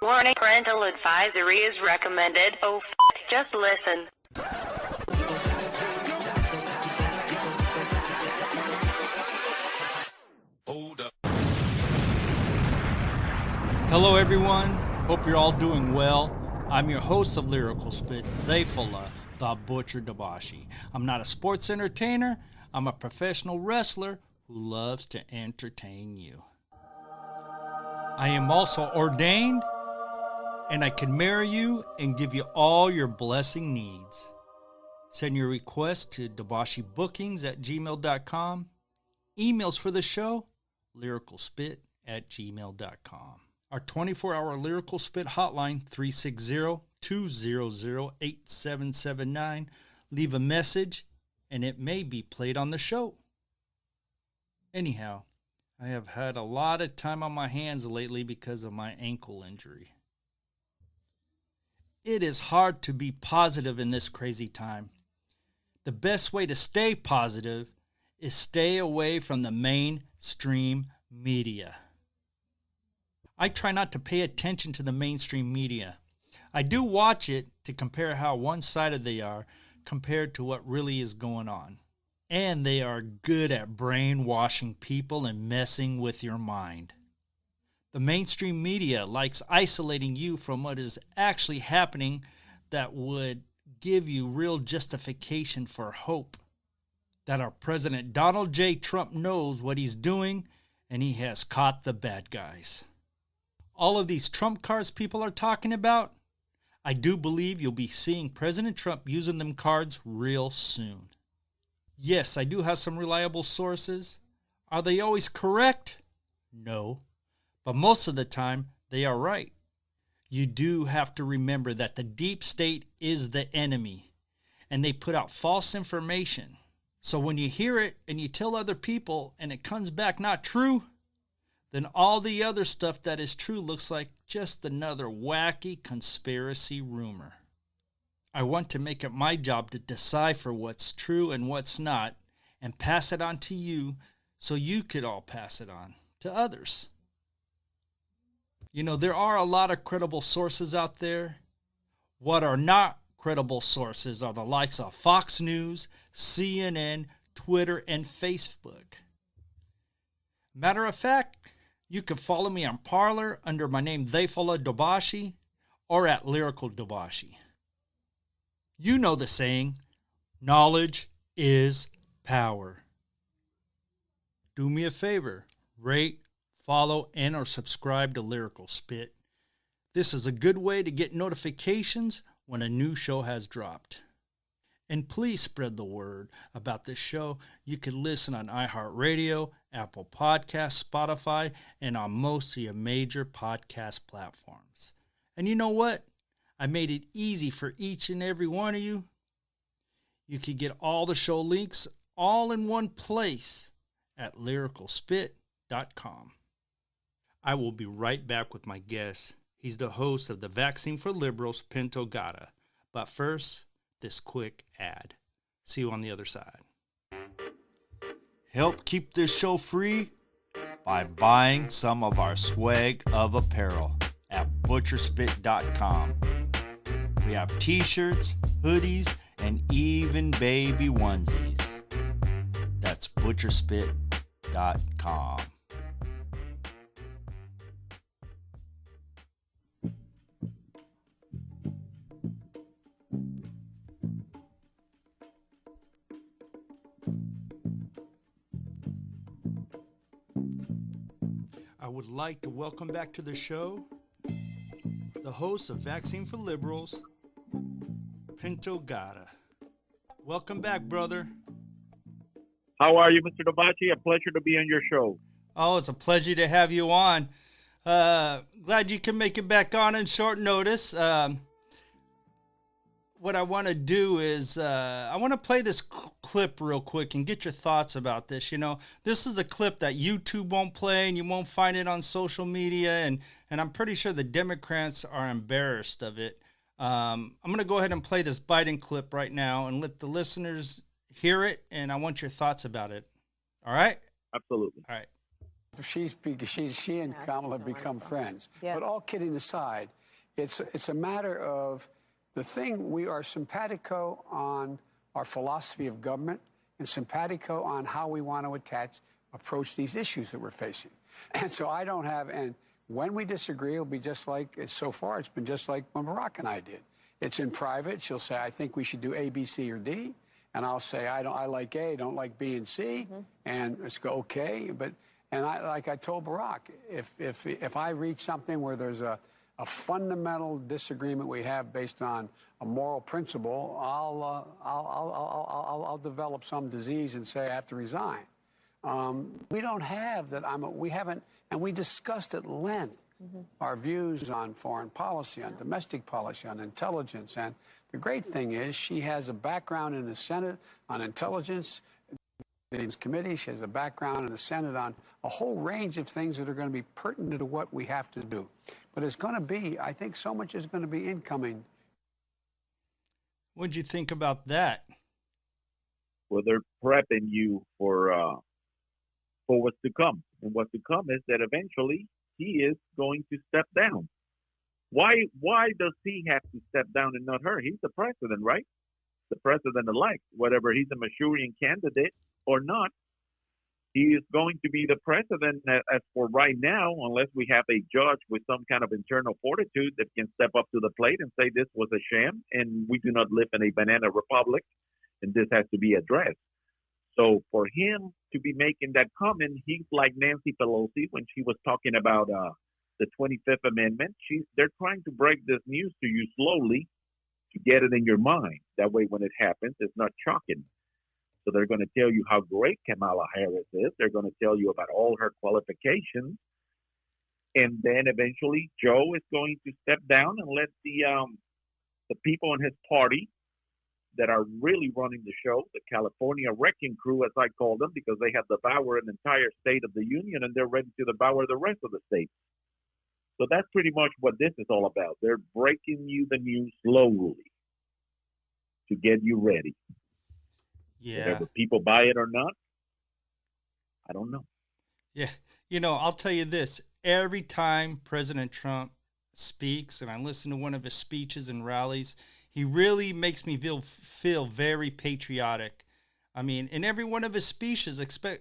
Warning, parental advisory is recommended. Oh, just listen. Hello everyone, hope you're all doing well. I'm your host of Lyrical Spit, Diafullah, the Butcher Dobashi. I'm not a sports entertainer, I'm a professional wrestler who loves to entertain you. I am also ordained, and I can marry you and give you all your blessing needs. Send your requests to dobashibookings@gmail.com. Emails for the show, lyricalspit@gmail.com. Our 24-hour Lyrical Spit hotline, 360-200-8779. Leave a message, and it may be played on the show. Anyhow, I have had a lot of time on my hands lately because of my ankle injury. It is hard to be positive in this crazy time. The best way to stay positive is stay away from the mainstream media. I try not to pay attention to the mainstream media. I do watch it to compare how one-sided they are compared to what really is going on. And they are good at brainwashing people and messing with your mind. The mainstream media likes isolating you from what is actually happening that would give you real justification for hope. That our President Donald J. Trump knows what he's doing and he has caught the bad guys. All of these Trump cards people are talking about, I do believe you'll be seeing President Trump using them cards real soon. Yes, I do have some reliable sources. Are they always correct? No. But most of the time, they are right. You do have to remember that the deep state is the enemy, and they put out false information. So when you hear it and you tell other people and it comes back not true, then all the other stuff that is true looks like just another wacky conspiracy rumor. I want to make it my job to decipher what's true and what's not and pass it on to you so you could all pass it on to others. You know, there are a lot of credible sources out there. What are not credible sources are the likes of Fox News, CNN, Twitter, and Facebook. Matter of fact, you can follow me on Parler under my name Diafullah Dobashi or at Lyrical Dobashi. You know the saying, knowledge is power. Do me a favor, rate, follow, and or subscribe to Lyrical Spit. This is a good way to get notifications when a new show has dropped. And please spread the word about this show. You can listen on iHeartRadio, Apple Podcasts, Spotify, and on most of your major podcast platforms. And you know what? I made it easy for each and every one of you. You can get all the show links all in one place at lyricalspit.com. I will be right back with my guest. He's the host of the Vaccine for Liberals, Pento Garra. But first, this quick ad. See you on the other side. Help keep this show free by buying some of our swag of apparel at butcherspit.com. We have t-shirts, hoodies, and even baby onesies. That's butcherspit.com. I would like to welcome back to the show the host of Vaccine for Liberals, Pento Garra. Welcome back, brother. How are you, Mr. Dobashi? A pleasure to be on your show. Oh, it's a pleasure to have you on. Glad you can make it back on in short notice. What I want to do is I want to play this clip real quick and get your thoughts about this. You know, this is a clip that YouTube won't play and you won't find it on social media, and I'm pretty sure the Democrats are embarrassed of it. I'm going to go ahead and play this Biden clip right now and let the listeners hear it, and I want your thoughts about it. All right? Absolutely. All right. She and Kamala become friends. Yeah. But all kidding aside, it's a matter of the thing. We are simpatico on our philosophy of government and simpatico on how we want to approach these issues that we're facing. And so I don't have, and when we disagree, it'll be just like, so far it's been just like when Barack and I did. It's in private. She'll say, I think we should do A, B, C, or D. And I'll say, I like A, don't like B and C. And let's go, okay. And like I told Barack, if I reach something where there's a fundamental disagreement we have based on a moral principle, I'll develop some disease and say I have to resign. We don't have that. We haven't, and we discussed at length our views on foreign policy, on domestic policy, on intelligence. And the great thing is she has a background in the Senate on intelligence, the committee. She has a background in the Senate on a whole range of things that are going to be pertinent to what we have to do. But it's going to be, I think so much is going to be incoming. What'd you think about that? Well, they're prepping you for what's to come. And what's to come is that eventually he is going to step down. Why does he have to step down and not her? He's the president, right? The president-elect, whether he's a Manchurian candidate or not, he is going to be the president as for right now, unless we have a judge with some kind of internal fortitude that can step up to the plate and say this was a sham and we do not live in a banana republic and this has to be addressed. So for him to be making that comment, he's like Nancy Pelosi when she was talking about the 25th Amendment. They're trying to break this news to you slowly to get it in your mind. That way when it happens, it's not shocking. So they're going to tell you how great Kamala Harris is. They're going to tell you about all her qualifications. And then eventually Joe is going to step down and let the people in his party that are really running the show, the California wrecking crew, as I call them, because they have devoured an entire state of the union and they're ready to devour the rest of the states. So that's pretty much what this is all about. They're breaking you the news slowly to get you ready. Yeah. Whether people buy it or not, I don't know. Yeah. You know, I'll tell you this. Every time President Trump speaks, and I listen to one of his speeches and rallies, he really makes me feel very patriotic. I mean, in every one of his speeches,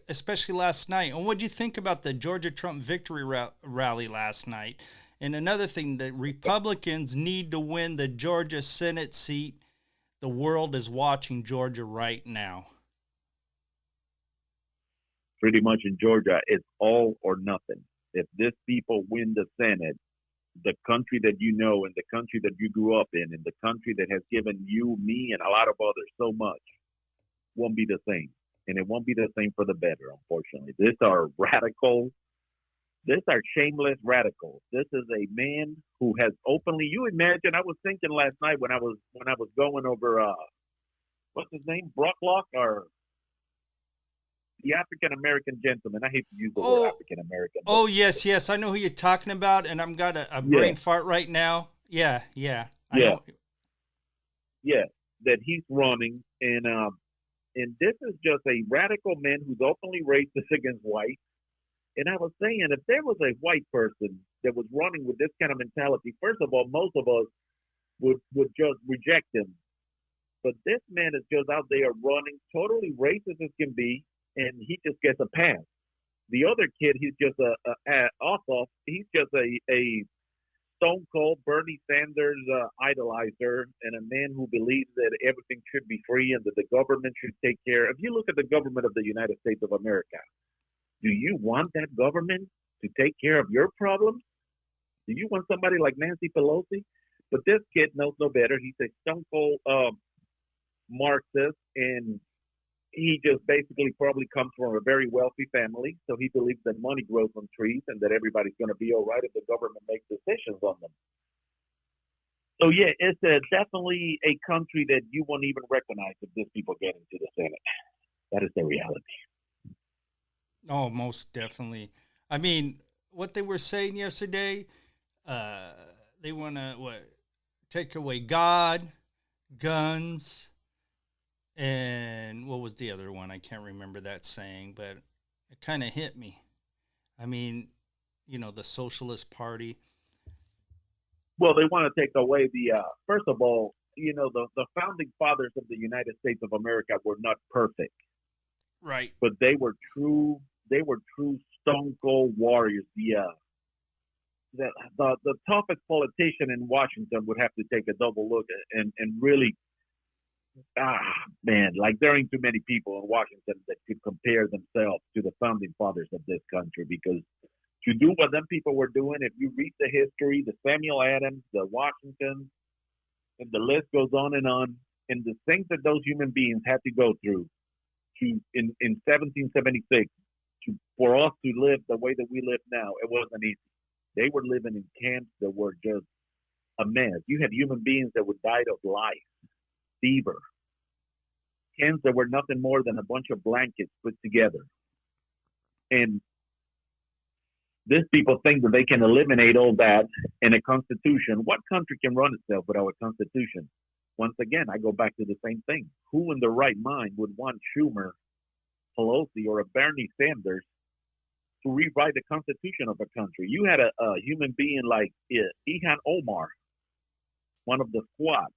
especially last night. And what do you think about the Georgia Trump victory rally last night? And another thing, the Republicans need to win the Georgia Senate seat. The world is watching Georgia right now. Pretty much in Georgia, it's all or nothing. If these people win the Senate, the country that you know and the country that you grew up in and the country that has given you, me, and a lot of others so much won't be the same. And it won't be the same for the better, unfortunately. These are radicals. These are shameless radicals. This is a man who has openly, you imagine, I was thinking last night when I was going over, what's his name? Brocklock, or the African-American gentleman. I hate to use the word African-American. Oh, yes. I know who you're talking about, and I've got a brain fart right now. Yeah. I know. Yeah, that he's running. And this is just a radical man who's openly racist against whites. And I was saying, if there was a white person that was running with this kind of mentality, first of all, most of us would just reject him. But this man is just out there running, totally racist as can be, and he just gets a pass. The other kid, he's just he's just a stone cold Bernie Sanders idolizer and a man who believes that everything should be free and that the government should take care. If you look at the government of the United States of America, do you want that government to take care of your problems? Do you want somebody like Nancy Pelosi? But this kid knows no better. He's a stone cold Marxist, and he just basically probably comes from a very wealthy family. So he believes that money grows on trees and that everybody's going to be all right if the government makes decisions on them. So, yeah, it's definitely a country that you won't even recognize if these people get into the Senate. That is the reality. Oh, most definitely. I mean, what they were saying yesterday, they want to take away God, guns, and what was the other one? I can't remember that saying, but it kind of hit me. I mean, the Socialist Party. Well, they want to take away first of all, the founding fathers of the United States of America were not perfect, Right. but they were true stone cold warriors. The toughest politician in Washington would have to take a double look and really, man, like there ain't too many people in Washington that could compare themselves to the founding fathers of this country, because to do what them people were doing, if you read the history, the Samuel Adams, the Washington, and the list goes on, and the things that those human beings had to go through in 1776 for us to live the way that we live now, it wasn't easy. They were living in camps that were just a mess. You had human beings that would die of lice, fever, camps that were nothing more than a bunch of blankets put together. And these people think that they can eliminate all that in a constitution. What country can run itself without a constitution? Once again, I go back to the same thing. Who in their right mind would want Schumer, Pelosi, or a Bernie Sanders to rewrite the constitution of a country? You had a human being like Ilhan Omar, one of the squad,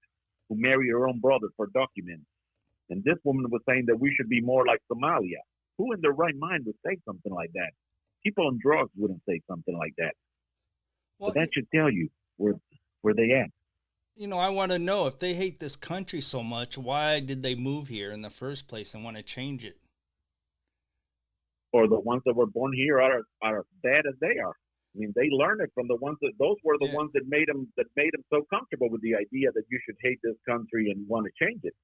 who married her own brother for documents. And this woman was saying that we should be more like Somalia. Who in their right mind would say something like that? People on drugs wouldn't say something like that. Well, but that should tell you where they at. I want to know, if they hate this country so much, why did they move here in the first place and want to change it? Or the ones that were born here are as bad as they are. I mean, they learned it from the ones those were the ones that made them so comfortable with the idea that you should hate this country and want to change it.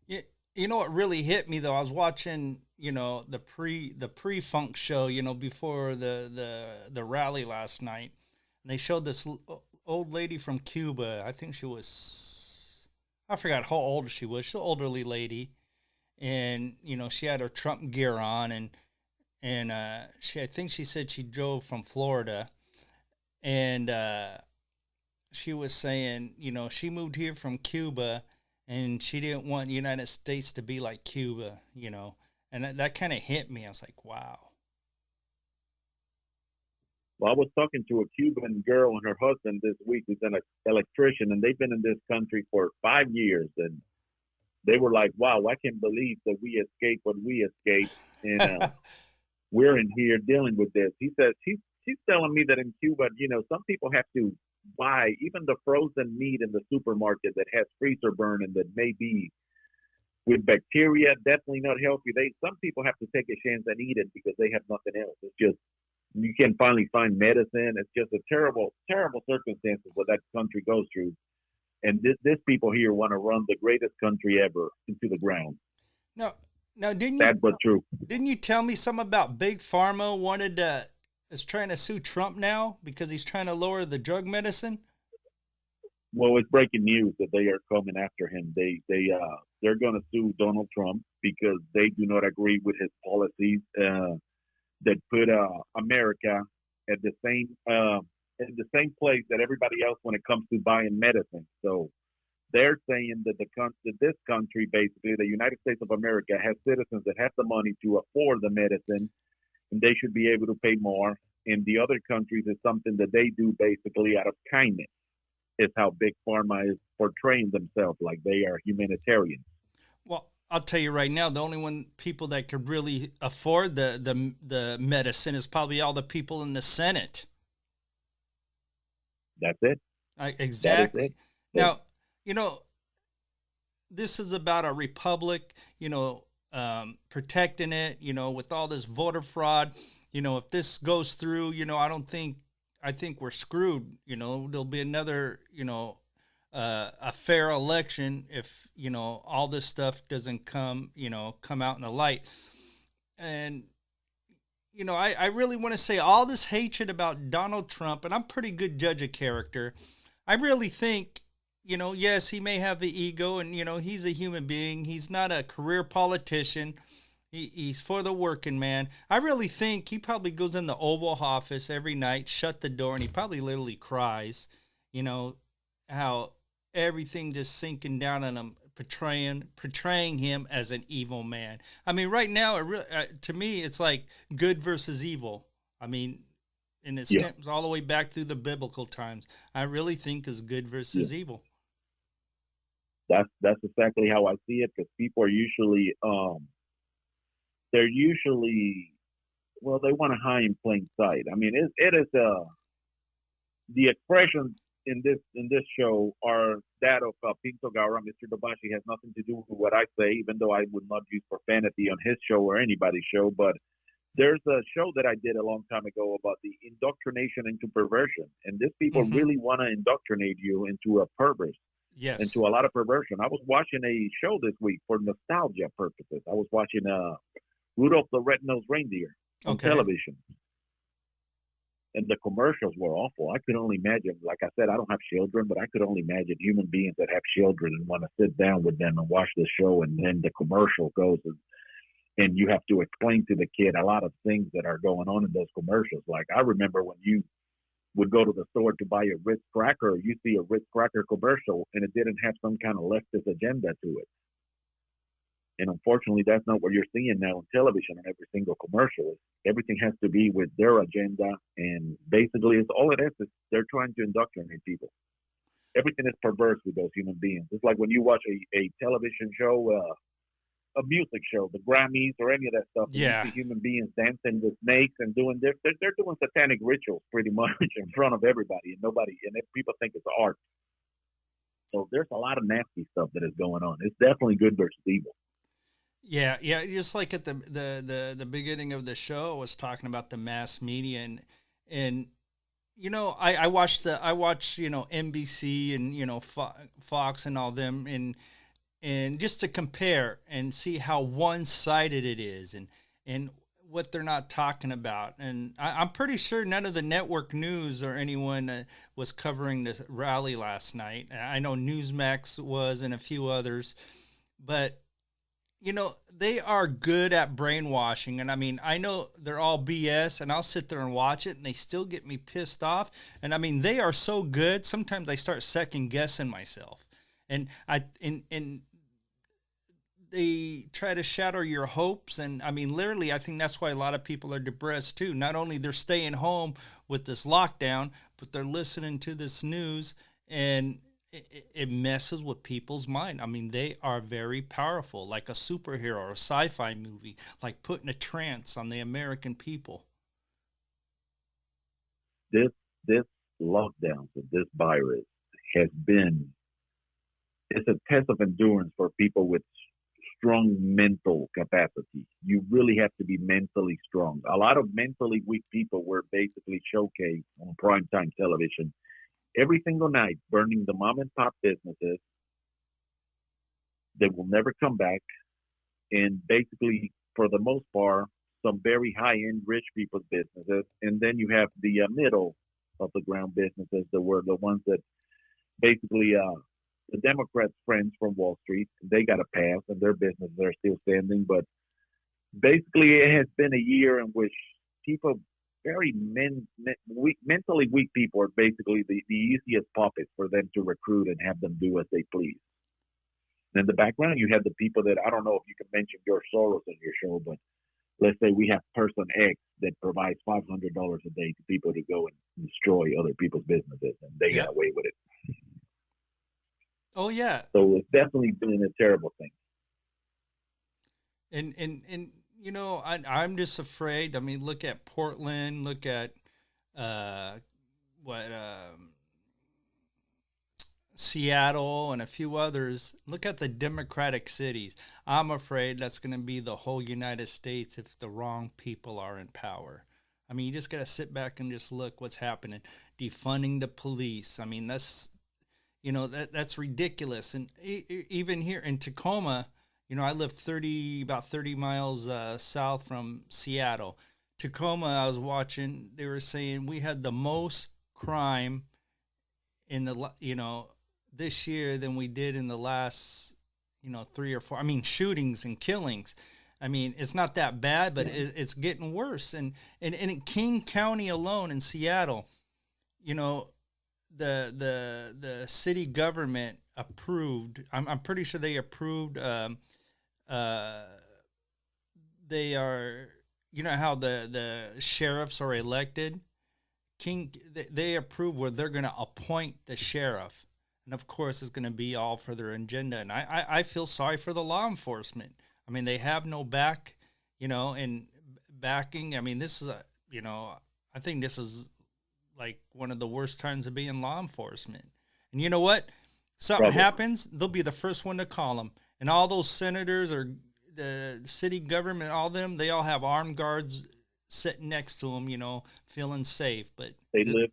Yeah. What really hit me though, I was watching, the pre-funk show, before the rally last night, and they showed this old lady from Cuba. I think I forgot how old she was. She's an elderly lady, and she had her Trump gear on, and I think she said she drove from Florida, and she was saying, she moved here from Cuba, and she didn't want the United States to be like Cuba, and that kind of hit me. I was like, wow. Well, I was talking to a Cuban girl and her husband this week, who's an electrician, and they've been in this country for 5 years, and they were like, wow, I can't believe that we escaped what we escaped, and we're in here dealing with this. He says she's telling me that in Cuba, some people have to buy even the frozen meat in the supermarket that has freezer burn and that may be with bacteria, definitely not healthy. Some people have to take a chance and eat it because they have nothing else. It's just, you can finally find medicine. It's just a terrible, terrible circumstances what that country goes through. And this people here want to run the greatest country ever into the ground. Now, didn't you? That's but true. Didn't you tell me something about Big Pharma is trying to sue Trump now because he's trying to lower the drug medicine? Well, it's breaking news that they are coming after him. They're going to sue Donald Trump because they do not agree with his policies that put America at the same place that everybody else when it comes to buying medicine. So they're saying that this country, basically, the United States of America, has citizens that have the money to afford the medicine, and they should be able to pay more. In the other countries, it's something that they do basically out of kindness. Is how Big Pharma is portraying themselves, like they are humanitarians. Well, I'll tell you right now, the only people that could really afford the medicine is probably all the people in the Senate. That's it. Exactly. That is it. Now, this is about a republic, protecting it, with all this voter fraud. If this goes through, I think we're screwed. There'll be another, a fair election if, all this stuff doesn't come out in the light. And, I really want to say all this hatred about Donald Trump, and I'm a pretty good judge of character. I really think, yes, he may have the ego and, he's a human being. He's not a career politician. He's for the working man. I really think he probably goes in the Oval Office every night, shut the door, and he probably literally cries. How everything just sinking down on him, portraying him as an evil man. I mean, right now, to me, it's like good versus evil. I mean, and it Yeah, stems all the way back through the biblical times. I really think is good yeah. versus evil. That's exactly how I see it, because people are usually they're usually, well, they want to hide in plain sight. I mean, it is the expressions in this show are that of Pinto Garra. Mr. Dobashi has nothing to do with what I say, even though I would not use profanity on his show or anybody's show. But there's a show that I did a long time ago about the indoctrination into perversion, and these people Mm-hmm. really want to indoctrinate you into a perverse, Yes. into a lot of perversion. I was watching a show this week for nostalgia purposes. I was watching Rudolph the Red-Nosed Reindeer on Okay. television, and the commercials were awful. I could only imagine, like I said, I don't have children, but I could only imagine human beings that have children and want to sit down with them and watch the show, and then the commercial goes, and you have to explain to the kid a lot of things that are going on in those commercials. Like, I remember when you would go to the store to buy a Ritz cracker, you see a Ritz cracker commercial, and it didn't have some kind of leftist agenda to it. And unfortunately, that's not what you're seeing now on television in every single commercial. Everything has to be with their agenda, and basically, it's all it is they're trying to indoctrinate people. Everything is perverse with those human beings. It's like when you watch a television show, a music show, the Grammys or any of that stuff, and you Yeah. see human beings dancing with snakes and doing they're doing satanic rituals pretty much in front of everybody, and nobody, and people think it's art. So there's a lot of nasty stuff that is going on. It's definitely good versus evil. Yeah, yeah. Just like at the beginning of the show, I was talking about the mass media, and I watched NBC and Fox and all them, and just to compare and see how one sided it is, and what they're not talking about. And I'm pretty sure none of the network news or anyone was covering this rally last night. I know Newsmax was and a few others, but they are good at brainwashing. And I mean, I know they're all BS, and I'll sit there and watch it, and they still get me pissed off. And I mean, they are so good. Sometimes I start second guessing myself. And and they try to shatter your hopes. And I mean, literally, I think that's why a lot of people are depressed too. Not only they're staying home with this lockdown, but they're listening to this news, and it messes with people's mind. I mean, they are very powerful, like a superhero or a sci-fi movie, like putting a trance on the American people. This lockdown of this virus has been, it's a test of endurance for people with strong mental capacity. You really have to be mentally strong. A lot of mentally weak people were basically showcased on primetime television every single night, burning the mom and pop businesses that will never come back, and basically, for the most part, some very high-end rich people's businesses, and then you have the middle of the ground businesses that were the ones that basically the Democrats' friends from Wall Street, they got a pass, and their businesses are still standing. But basically, it has been a year in which people, very mentally weak people, are basically the easiest puppets for them to recruit and have them do as they please. In the background, you have the people that, I don't know if you can mention George Soros on your show, but let's say we have person X that provides $500 a day to people to go and destroy other people's businesses, and they Yep. got away with it. Oh yeah. So it's definitely been a terrible thing. And I'm just afraid. I mean, look at Portland, look at what Seattle and a few others. Look at the Democratic cities. I'm afraid that's going to be the whole United States if the wrong people are in power. I mean, you just got to sit back and just look what's happening. Defunding the police. I mean, that's ridiculous. And even here in Tacoma, I live about 30 miles south from Seattle. Tacoma, I was watching, they were saying we had the most crime in this year than we did in the last, 3 or 4. I mean, shootings and killings. I mean, it's not that bad, but it's getting worse. And in King County alone in Seattle, the city government approved. I'm pretty sure they approved. They are you know how the sheriffs are elected. They approve where they're going to appoint the sheriff, and of course it's going to be all for their agenda. And I feel sorry for the law enforcement. I mean, they have no and backing. I mean, this is I think this is like one of the worst times to be in law enforcement. And you know what? Something happens, they'll be the first one to call them. And all those senators or the city government, all them, they all have armed guards sitting next to them, feeling safe. But they live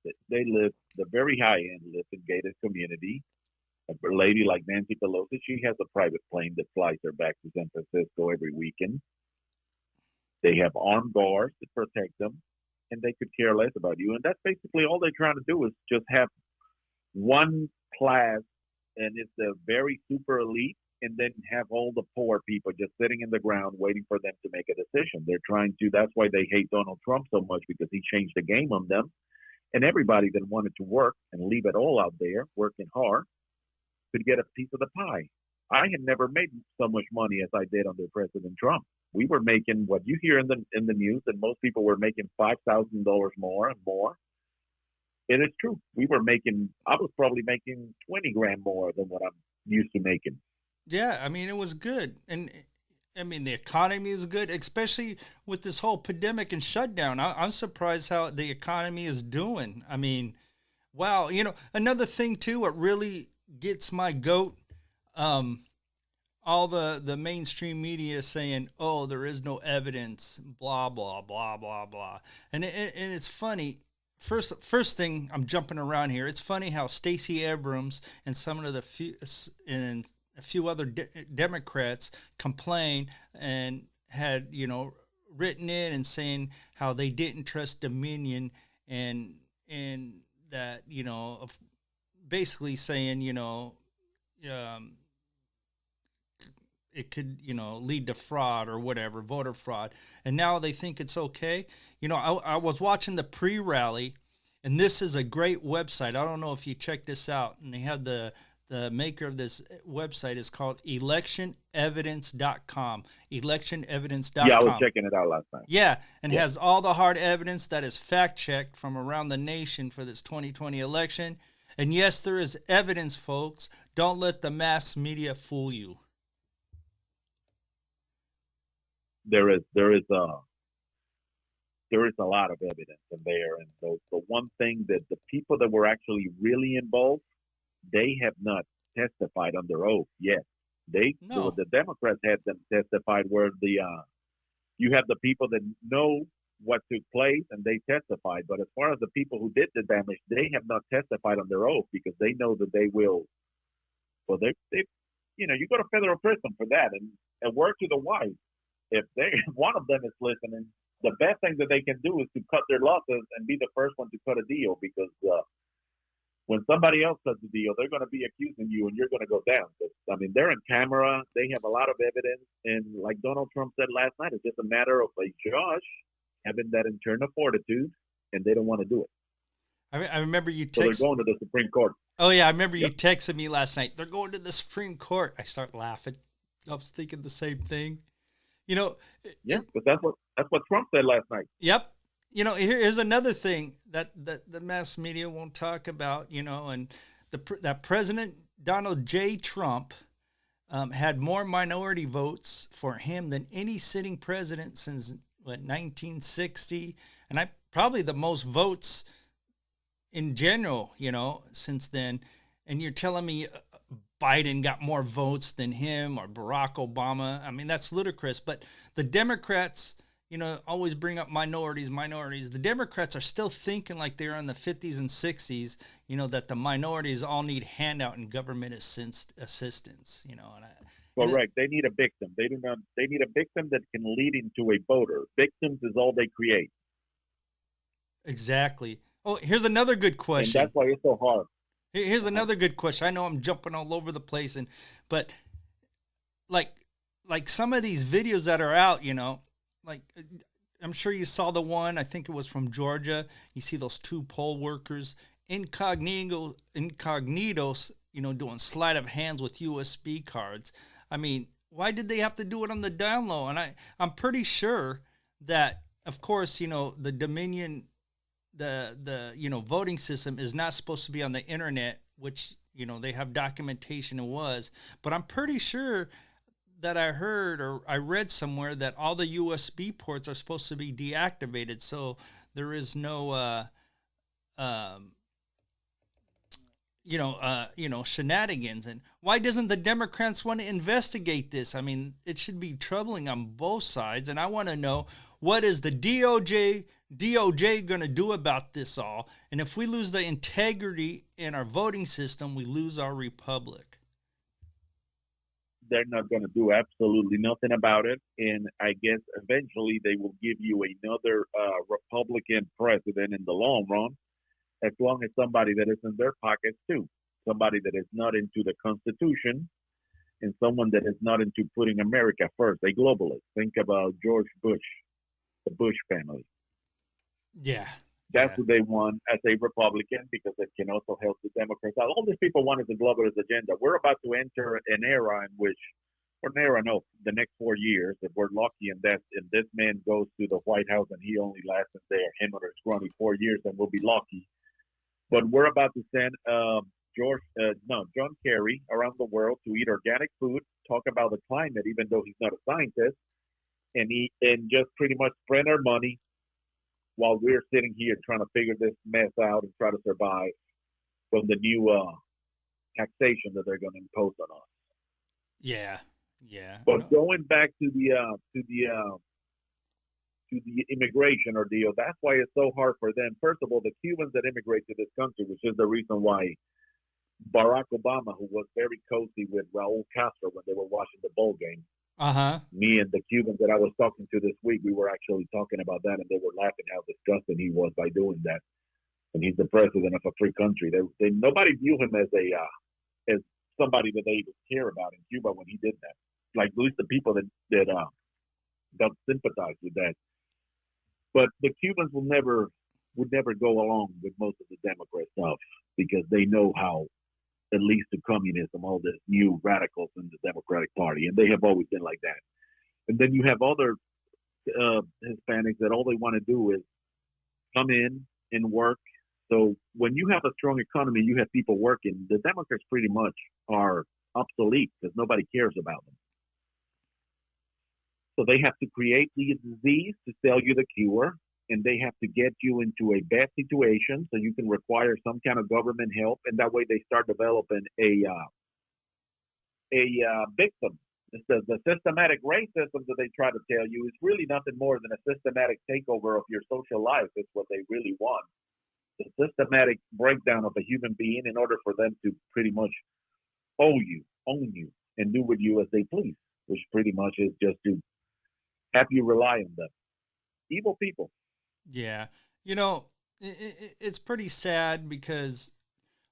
the very high end, live in gated community. A lady like Nancy Pelosi, she has a private plane that flies her back to San Francisco every weekend. They have armed guards to protect them, and they could care less about you. And that's basically all they're trying to do is just have one class, and it's the very super elite, and then have all the poor people just sitting in the ground waiting for them to make a decision. They're trying to, that's why they hate Donald Trump so much, because he changed the game on them. And everybody that wanted to work and leave it all out there, working hard, could get a piece of the pie. I had never made so much money as I did under President Trump. We were making what you hear in the news, and most people were making $5,000 more and more. It is true. I was probably making 20 grand more than what I'm used to making. Yeah, I mean, it was good. And I mean, the economy is good, especially with this whole pandemic and shutdown. I'm surprised how the economy is doing. I mean, wow. Another thing too, what really gets my goat, all the mainstream media saying, oh, there is no evidence, blah, blah, blah, blah, blah. And it's funny. First thing, I'm jumping around here. It's funny how Stacey Abrams and some of a few other Democrats complained and had, written in and saying how they didn't trust Dominion and that, basically saying, it could, lead to fraud or whatever, voter fraud. And now they think it's okay. I was watching the pre-rally, and this is a great website. I don't know if you check this out. And they have the maker of this website is called electionevidence.com. Electionevidence.com. Yeah, I was checking it out last night. Yeah, and has all the hard evidence that is fact-checked from around the nation for this 2020 election. And yes, there is evidence, folks. Don't let the mass media fool you. There is a lot of evidence in there, and the one thing that the people that were actually really involved, they have not testified under oath yet. The Democrats had them testified, where you have the people that know what took place and they testified. But as far as the people who did the damage, they have not testified under oath because they know that they will. Well, they you go to federal prison for that, and word to the wise, if one of them is listening, the best thing that they can do is to cut their losses and be the first one to cut a deal, because when somebody else does the deal, they're going to be accusing you and you're going to go down. I mean, they're in camera. They have a lot of evidence. And like Donald Trump said last night, it's just a matter of a judge having that internal fortitude, and they don't want to do it. I remember you So they're going to the Supreme Court. Oh, yeah. I remember you texted me last night. They're going to the Supreme Court. I start laughing. I was thinking the same thing. Yeah, but that's what Trump said last night. Yep. Here's another thing that the mass media won't talk about, and that President Donald J. Trump had more minority votes for him than any sitting president since 1960, and probably the most votes in general, since then. And you're telling me Biden got more votes than him or Barack Obama? I mean, that's ludicrous. But the Democrats, always bring up minorities. The Democrats are still thinking like they're in the 50s and 60s, that the minorities all need handout and government assistance, Correct. They need a victim. They need a victim that can lead into a voter. Victims is all they create. Exactly. Oh, here's another good question. And that's why it's so hard. Here's another good question. I know I'm jumping all over the place, but like some of these videos that are out, like I'm sure you saw the one, I think it was from Georgia. You see those two poll workers incognito, doing sleight of hands with USB cards. I mean, why did they have to do it on the down low? And I'm pretty sure that, of course, the Dominion, the voting system is not supposed to be on the internet, which, they have documentation it was. But I'm pretty sure that I heard or I read somewhere that all the USB ports are supposed to be deactivated. So there is no, um, shenanigans. And why doesn't the Democrats want to investigate this? I mean, it should be troubling on both sides. And I want to know, what is the DOJ going to do about this all? And if we lose the integrity in our voting system, we lose our republic. They're not going to do absolutely nothing about it. And I guess eventually they will give you another Republican president in the long run, as long as somebody that is in their pockets too, somebody that is not into the Constitution, and someone that is not into putting America first, a globalist. Think about George Bush, the Bush family. Yeah. That's who they want as a Republican, because it can also help the Democrats out. All these people want is a globalist agenda. We're about to enter an era in which, the next 4 years, if we're lucky, and this man goes to the White House and he only lasts there, him or his crony, 4 years, then we'll be lucky. But we're about to send John Kerry around the world to eat organic food, talk about the climate, even though he's not a scientist, and just pretty much spend our money while we're sitting here trying to figure this mess out and try to survive from the new taxation that they're going to impose on us. Yeah. But going back to the immigration ordeal, that's why it's so hard for them. First of all, the Cubans that immigrate to this country, which is the reason why Barack Obama, who was very cozy with Raul Castro when they were watching the bowl game, me and the Cubans that I was talking to this week, we were actually talking about that, and they were laughing how disgusting he was by doing that. And he's the president of a free country. Nobody viewed him as somebody that they even care about in Cuba when he did that. Like at least the people that don't sympathize with that. But the Cubans would never go along with most of the Democrat stuff, because they know how, at least to communism, all this new radicals in the Democratic Party, and they have always been like that. And then you have other Hispanics that all they want to do is come in and work. So when you have a strong economy, you have people working, the Democrats pretty much are obsolete because nobody cares about them. So they have to create the disease to sell you the cure, and they have to get you into a bad situation so you can require some kind of government help, and that way they start developing a victim. It's the systematic racism that they try to tell you is really nothing more than a systematic takeover of your social life. It's what they really want. The systematic breakdown of a human being in order for them to pretty much own you, and do with you as they please, which pretty much is just to have you rely on them. Evil people. Yeah. It's pretty sad because,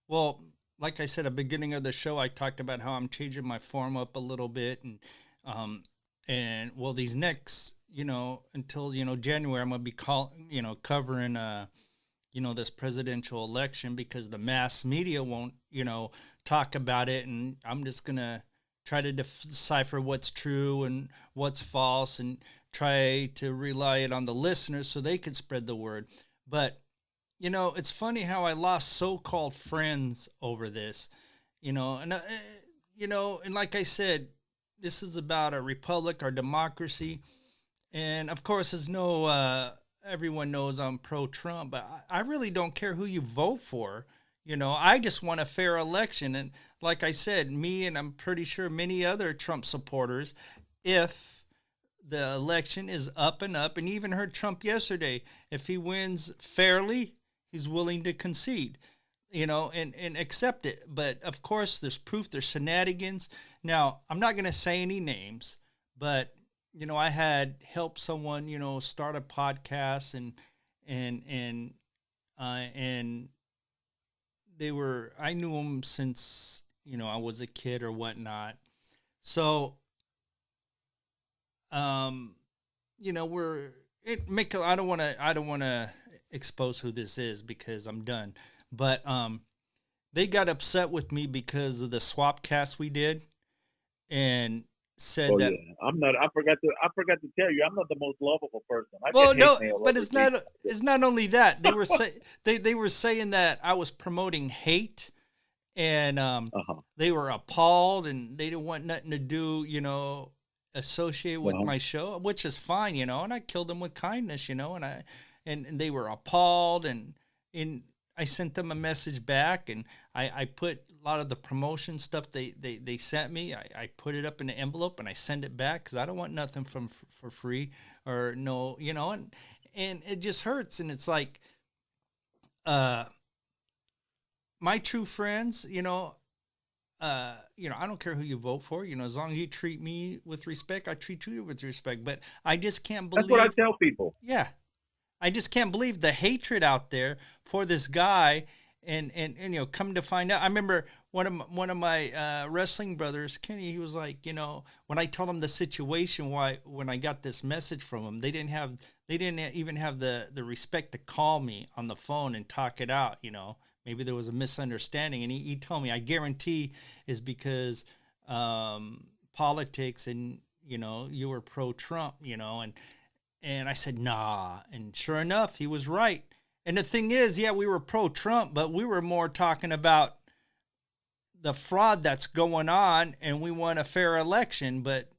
well, like I said, at the beginning of the show, I talked about how I'm changing my form up a little bit. And well, these next, until, January, I'm going to be covering, this presidential election, because the mass media won't, talk about it. And I'm just going to try to decipher what's true and what's false, and try to rely it on the listeners so they can spread the word. But, it's funny how I lost so-called friends over this, and like I said, this is about a republic, our democracy. And of course, everyone knows I'm pro-Trump, but I really don't care who you vote for. I just want a fair election. And like I said, me and I'm pretty sure many other Trump supporters, if the election is up and up, and even heard Trump yesterday, if he wins fairly, he's willing to concede, and accept it. But of course, there's proof, there's shenanigans. Now, I'm not going to say any names, but, I had helped someone, start a podcast, and I knew them since, I was a kid or whatnot. So, I don't want to expose who this is because I'm done. But they got upset with me because of the swap cast we did, and said Oh that. yeah, I'm not. I forgot to tell you, I'm not the most lovable person. I Well, get hate no, mail but overseas. it's not only that. They were saying that I was promoting hate, and Uh-huh. they were appalled, and they didn't want nothing to do, associated with Uh-huh. my show, which is fine, and I killed them with kindness, and they were appalled, and I sent them a message back, and I put a lot of the promotion stuff they sent me. I put it up in an envelope and I send it back because I don't want nothing for free or no, and it just hurts, and it's like, my true friends, I don't care who you vote for, as long as you treat me with respect, I treat you with respect. But I just can't That's what I believe, tell people. yeah, I just can't believe the hatred out there for this guy. And come to find out, I remember one of my wrestling brothers, Kenny. He was like, when I told him the situation, when I got this message from him, they didn't even have the respect to call me on the phone and talk it out. Maybe there was a misunderstanding, and he told me, I guarantee is because politics, and you were pro-Trump, and I said, nah, and sure enough, he was right. And the thing is, yeah, we were pro-Trump, but we were more talking about the fraud that's going on, and we want a fair election, but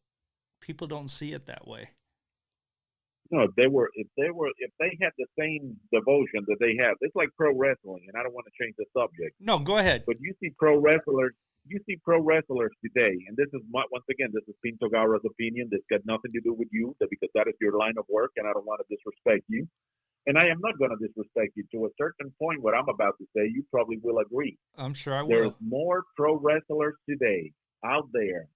people don't see it that way. No, if they had the same devotion that they have, it's like pro wrestling, and I don't want to change the subject. No, go ahead. But you see pro wrestlers today, and this is once again, this is Pinto Garra's opinion. This got nothing to do with you, because that is your line of work, and I don't want to disrespect you. And I am not going to disrespect you. To a certain point, what I'm about to say, you probably will agree. I'm sure I will. There's more pro wrestlers today out there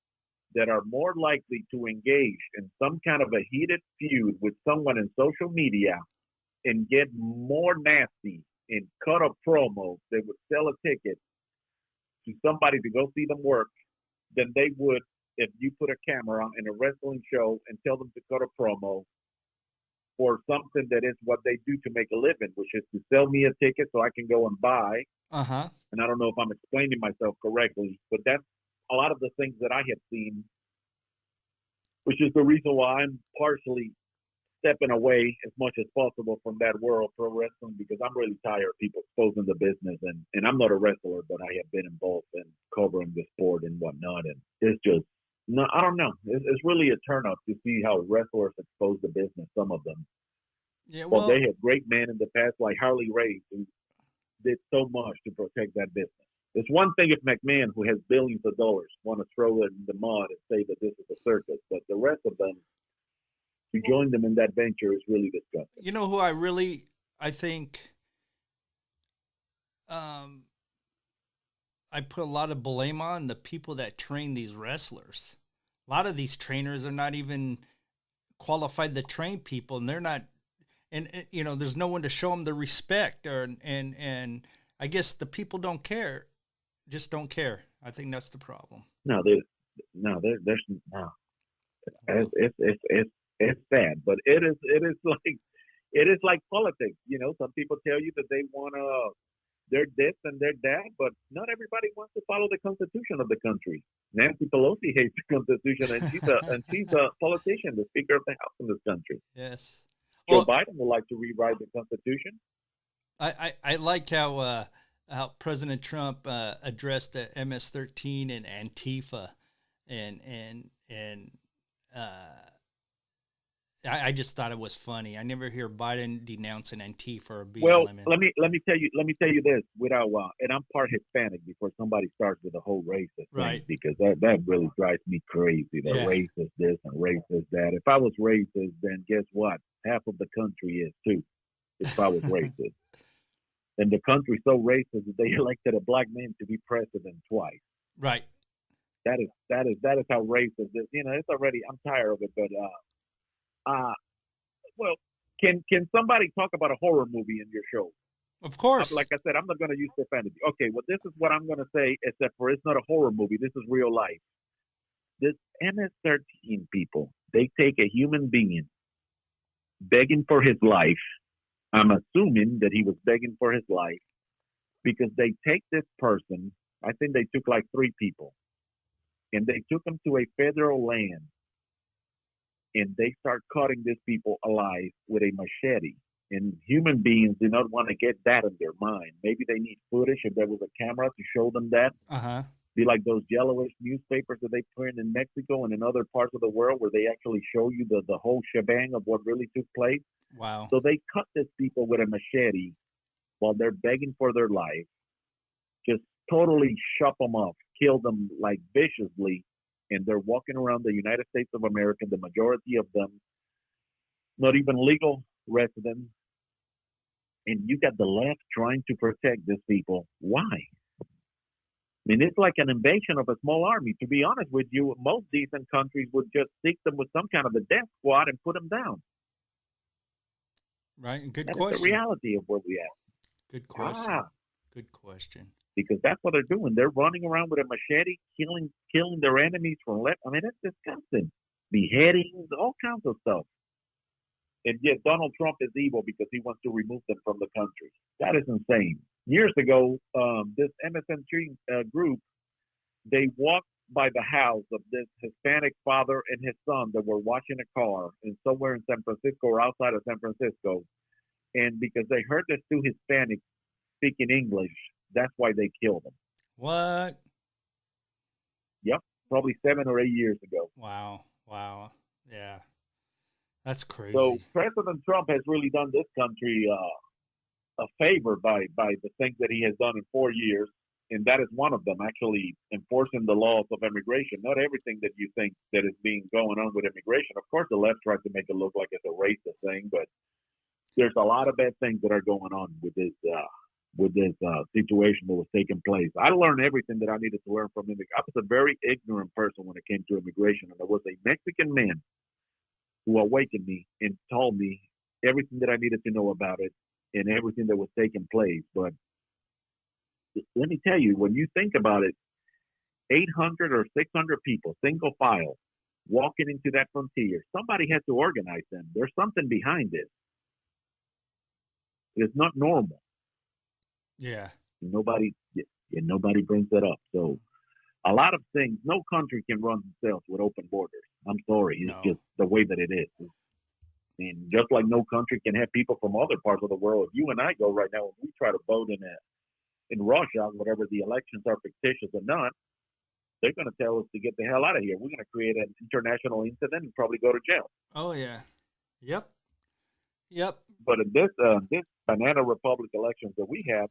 that are more likely to engage in some kind of a heated feud with someone in social media and get more nasty and cut a promo that would sell a ticket to somebody to go see them work than they would if you put a camera in a wrestling show and tell them to cut a promo for something that is what they do to make a living, which is to sell me a ticket so I can go and buy. Uh-huh. And I don't know if I'm explaining myself correctly, but that's a lot of the things that I have seen, which is the reason why I'm partially stepping away as much as possible from that world, pro wrestling, because I'm really tired of people exposing the business. And I'm not a wrestler, but I have been involved in covering the sport and whatnot. And it's just, no, I don't know. It's really a turn up to see how wrestlers expose the business, some of them. Yeah, well, they have great men in the past like Harley Race who did so much to protect that business. It's one thing if McMahon, who has billions of dollars, want to throw it in the mud and say that this is a circus, but the rest of them, to join them in that venture is really disgusting. You know who I think I put a lot of blame on? The people that train these wrestlers. A lot of these trainers are not even qualified to train people, and they're not, and there's no one to show them the respect, and I guess the people don't care, just don't care. I think that's the problem. No, there's no. It's sad, but it is like politics. Some people tell you that they they're this and they're that, but not everybody wants to follow the Constitution of the country. Nancy Pelosi hates the Constitution, and she's a politician, the Speaker of the House in this country. Yes. Joe Biden would like to rewrite the Constitution. I like how President Trump addressed the MS-13 and Antifa, and I just thought it was funny. I never hear Biden denouncing Antifa or BLM. Well, let me tell you this without and I'm part Hispanic before somebody starts with the whole racist thing, because that really drives me crazy. Racist this and racist that. If I was racist, then guess what? Half of the country is too. If I was racist, and the country's so racist that they elected a black man to be president twice. Right. That is how racist this. It's already. I'm tired of it, but. Well, can somebody talk about a horror movie in your show? Of course. Like I said, I'm not going to use profanity. Okay, well, this is what I'm going to say, except for it's not a horror movie. This is real life. This MS-13 people, they take a human being begging for his life. I'm assuming that he was begging for his life, because they take this person. I think they took like 3 people, and they took them to a federal land, and they start cutting these people alive with a machete. And human beings do not want to get that in their mind. Maybe they need footage if there was a camera to show them that. Be like those yellowish newspapers that they print in Mexico and in other parts of the world where they actually show you the whole shebang of what really took place. Wow. So they cut these people with a machete while they're begging for their life, just totally chop them off, kill them like viciously, and they're walking around the United States of America, the majority of them not even legal residents, and you got the left trying to protect these people. Why? I mean, it's like an invasion of a small army. To be honest with you, most decent countries would just stick them with some kind of a death squad and put them down. Right. Good That question. is the reality of where we are. Good question. Good question. Because that's what they're doing. They're running around with a machete, killing their enemies from left. I mean, that's disgusting. Beheadings, all kinds of stuff. And yet Donald Trump is evil because he wants to remove them from the country. That is insane. Years ago, this MSNBC group, they walked by the house of this Hispanic father and his son that were washing a car in somewhere in San Francisco or outside of San Francisco. And because they heard there's two Hispanics speaking English, that's why they killed them. What? Yep, probably 7 or 8 years ago. Wow. Yeah. That's crazy. So President Trump has really done this country a favor by the things that he has done in 4 years, and that is one of them, actually enforcing the laws of immigration. Not everything that you think that is being going on with immigration. Of course, the left tries to make it look like it's a racist thing, but there's a lot of bad things that are going on with this situation that was taking place. I learned everything that I needed to learn from immigration. I was a very ignorant person when it came to immigration, and there was a Mexican man who awakened me and told me everything that I needed to know about it and everything that was taking place. But let me tell you, when you think about it, 800 or 600 people, single file, walking into that frontier, somebody had to organize them. There's something behind this. It's not normal. Yeah. Nobody brings that up. So a lot of things, no country can run themselves with open borders. I'm sorry. It's just the way that it is. And just like no country can have people from other parts of the world. If you and I go right now, if we try to vote in Russia, whatever the elections are fictitious or not, they're going to tell us to get the hell out of here. We're going to create an international incident and probably go to jail. Oh, yeah. Yep. But in this banana republic elections that we have,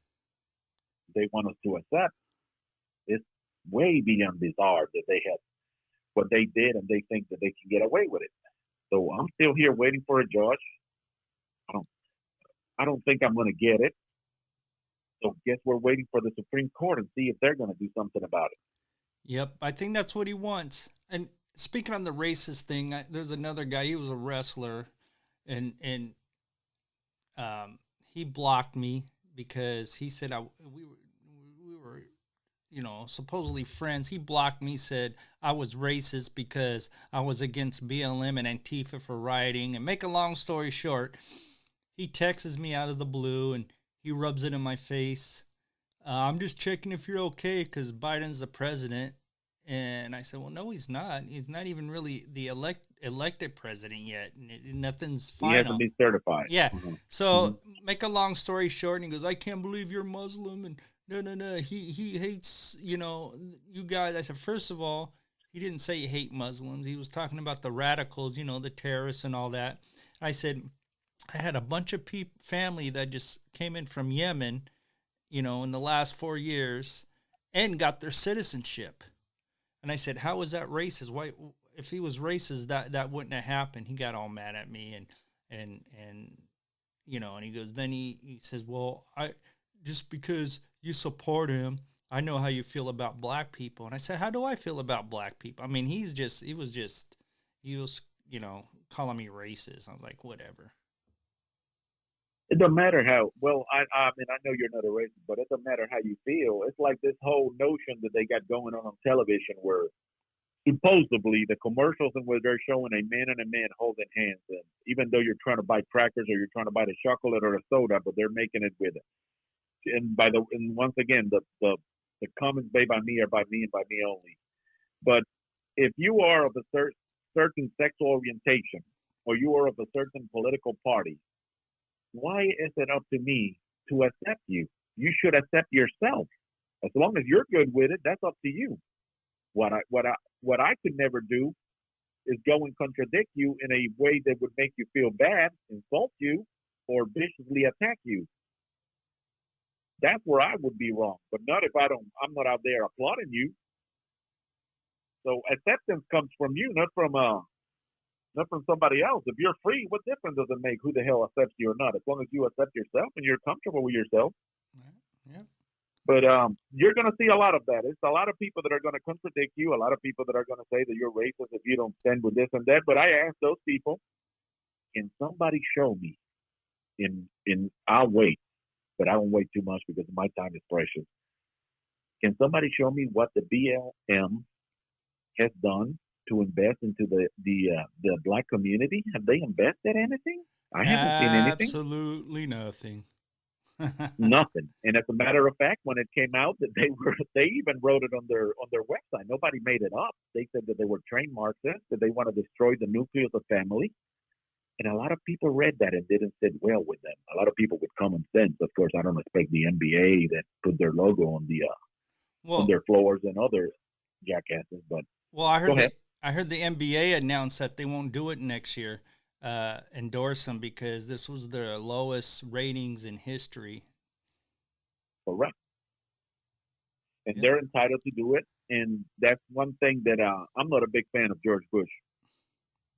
they want us to accept. It's way beyond bizarre that they have what they did and they think that they can get away with it. So I'm still here waiting for a judge. I don't think I'm going to get it. So guess we're waiting for the Supreme Court and see if they're going to do something about it. Yep, I think that's what he wants. And speaking on the racist thing, there's another guy. He was a wrestler, and he blocked me because he said we were supposedly friends. He blocked me, said I was racist because I was against BLM and Antifa for rioting. And make a long story short, he texts me out of the blue and he rubs it in my face. I'm just checking if you're okay because Biden's the president. And I said, well, no, he's not. He's not even really the elected president yet. Nothing's final. He hasn't been certified. Yeah. So make a long story short, and he goes, I can't believe you're Muslim. And no. He hates, you guys. I said, first of all, he didn't say he hate Muslims. He was talking about the radicals, the terrorists and all that. I said, I had a bunch of family that just came in from Yemen, in the last 4 years and got their citizenship. And I said, how was that racist? Why, if he was racist, that wouldn't have happened. He got all mad at me and he goes, then he says, well, just because you support him, I know how you feel about black people. And I said, how do I feel about black people? I mean, he was calling me racist. I was like, whatever. It doesn't matter how, well, I mean, I know you're not a racist, but it doesn't matter how you feel. It's like this whole notion that they got going on television where supposedly the commercials in where they're showing a man and a man holding hands. And even though you're trying to buy crackers or you're trying to buy the chocolate or the soda, but they're making it with it. And once again, the comments made by me are by me and by me only. But if you are of a certain sexual orientation or you are of a certain political party, why is it up to me to accept you? You should accept yourself. As long as you're good with it, that's up to you. What I could never do is go and contradict you in a way that would make you feel bad, insult you, or viciously attack you. That's where I would be wrong. But not if I'm not out there applauding you. So acceptance comes from you, not from somebody else. If you're free, what difference does it make who the hell accepts you or not? As long as you accept yourself and you're comfortable with yourself. Yeah. But you're going to see a lot of that. It's a lot of people that are going to contradict you, a lot of people that are going to say that you're racist if you don't stand with this and that. But I ask those people, can somebody show me I'll wait, but I don't wait too much because my time is precious. Can somebody show me what the BLM has done to invest into the black community? Have they invested anything? I haven't seen anything. Absolutely nothing. Nothing. And as a matter of fact, when it came out that they even wrote it on their website. Nobody made it up. They said that they were trained Marxists, that they want to destroy the nucleus of family. And a lot of people read that and didn't sit well with them. A lot of people with common sense. Of course, I don't expect the NBA that put their logo on on their floors and other jackasses. But I heard the NBA announced that they won't do it next year. Endorse them because this was their lowest ratings in history. Correct. And they're entitled to do it. And that's one thing that I'm not a big fan of George Bush.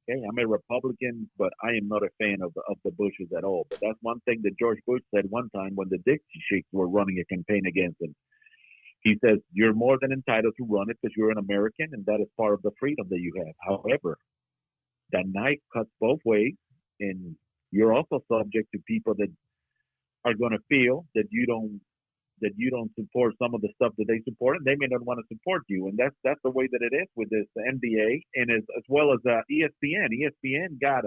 Okay, I'm a Republican, but I am not a fan of the Bushes at all. But that's one thing that George Bush said one time when the Dixie Chicks were running a campaign against him. He says, you're more than entitled to run it because you're an American, and that is part of the freedom that you have. However, that knife cuts both ways, and you're also subject to people that are going to feel that you don't support some of the stuff that they support, and they may not want to support you. And that's the way that it is with this NBA, and as well as ESPN. ESPN got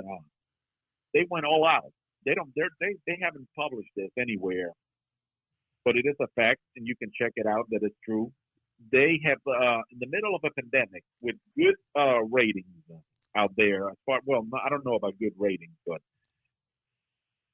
they went all out. They haven't published this anywhere, but it is a fact, and you can check it out that it's true. They have in the middle of a pandemic with good ratings out there. I don't know about good ratings, but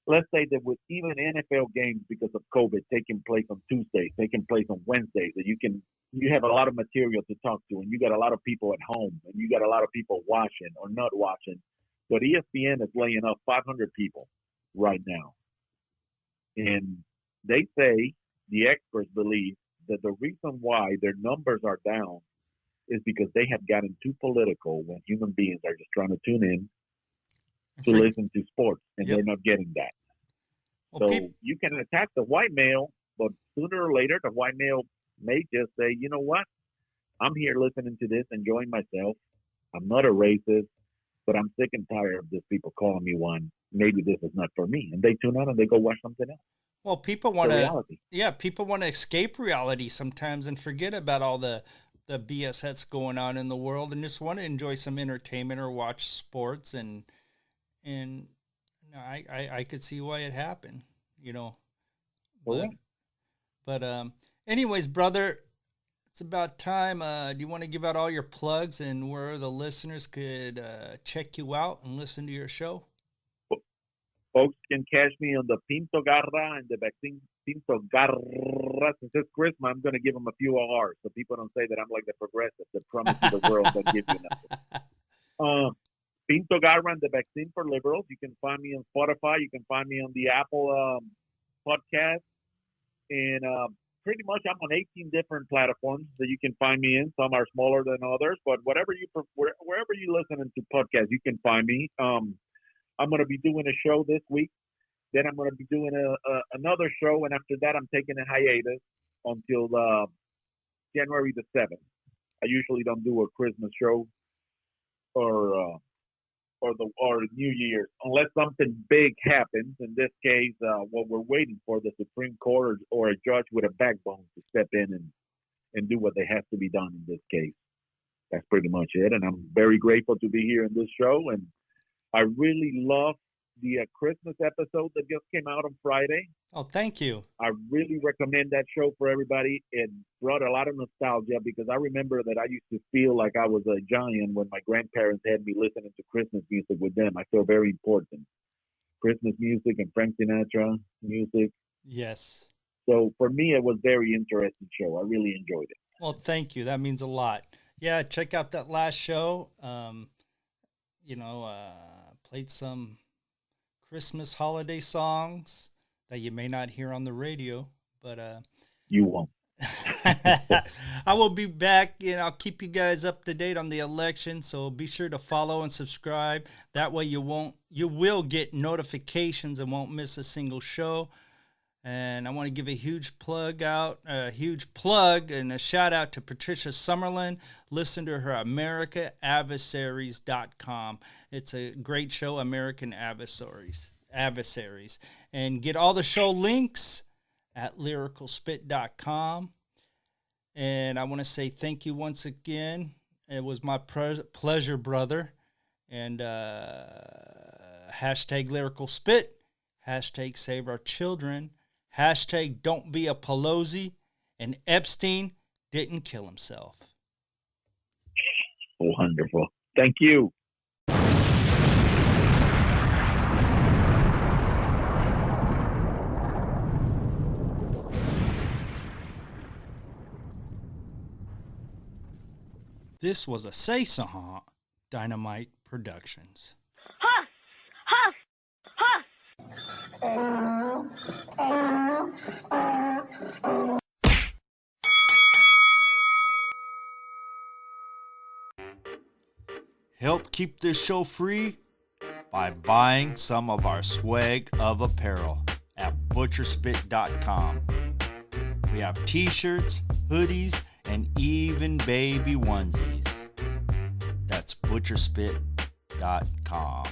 let's say that with even NFL games because of COVID taking place on Tuesdays, taking place on Wednesdays, that you have a lot of material to talk to, and you got a lot of people at home, and you got a lot of people watching or not watching. But ESPN is laying up 500 people right now, and they say the experts believe that the reason why their numbers are down is because they have gotten too political when human beings are just trying to tune in to listen to sports, and they're not getting that. Well, so you can attack the white male, but sooner or later, the white male may just say, you know what? I'm here listening to this, enjoying myself. I'm not a racist, but I'm sick and tired of these people calling me one. Maybe this is not for me. And they tune out and they go watch something else. Well, people want to escape reality sometimes and forget about all the BS that's going on in the world and just want to enjoy some entertainment or watch sports. And I could see why it happened, you know. But anyways, brother, it's about time. Do you want to give out all your plugs and where the listeners could check you out and listen to your show? Folks can catch me on the Pento Garra and the vaccine Pento Garra. Since it's Christmas, I'm going to give them a few R's so people don't say that I'm like the progressive that promises the world that give you nothing. Pento Garra and the Vaccine for Liberals. You can find me on Spotify. You can find me on the Apple podcast. And pretty much I'm on 18 different platforms that you can find me in. Some are smaller than others, but wherever you listen to podcasts, you can find me. I'm going to be doing a show this week. Then I'm going to be doing another show, and after that, I'm taking a hiatus until January the 7th. I usually don't do a Christmas show or New Year's unless something big happens. In this case, what we're waiting for the Supreme Court or a judge with a backbone to step in and do what they have to be done in this case. That's pretty much it. And I'm very grateful to be here in this show, and I really love the Christmas episode that just came out on Friday. Oh, thank you. I really recommend that show for everybody. It brought a lot of nostalgia because I remember that I used to feel like I was a giant when my grandparents had me listening to Christmas music with them. I feel very important. Christmas music and Frank Sinatra music. Yes. So for me, it was a very interesting show. I really enjoyed it. Well, thank you. That means a lot. Yeah, check out that last show. Played some Christmas holiday songs that you may not hear on the radio, but you won't. I will be back, and I'll keep you guys up to date on the election. So be sure to follow and subscribe. That way you will get notifications and won't miss a single show. And I want to give a huge plug and a shout out to Patricia Summerlin. Listen to her AmericanAdversaries.com. It's a great show, American Adversaries. And get all the show links at lyricalspit.com. And I want to say thank you once again. It was my pleasure, brother. And hashtag Lyrical Spit, hashtag Save Our Children, hashtag Don't Be a Pelosi, and Epstein didn't kill himself. Wonderful. Thank you. This was a Say-Sahant Dynamite Productions. Huff! Huff! Huff! Help keep this show free by buying some of our swag of apparel at butcherspit.com. We have t-shirts, hoodies, and even baby onesies. That's butcherspit.com.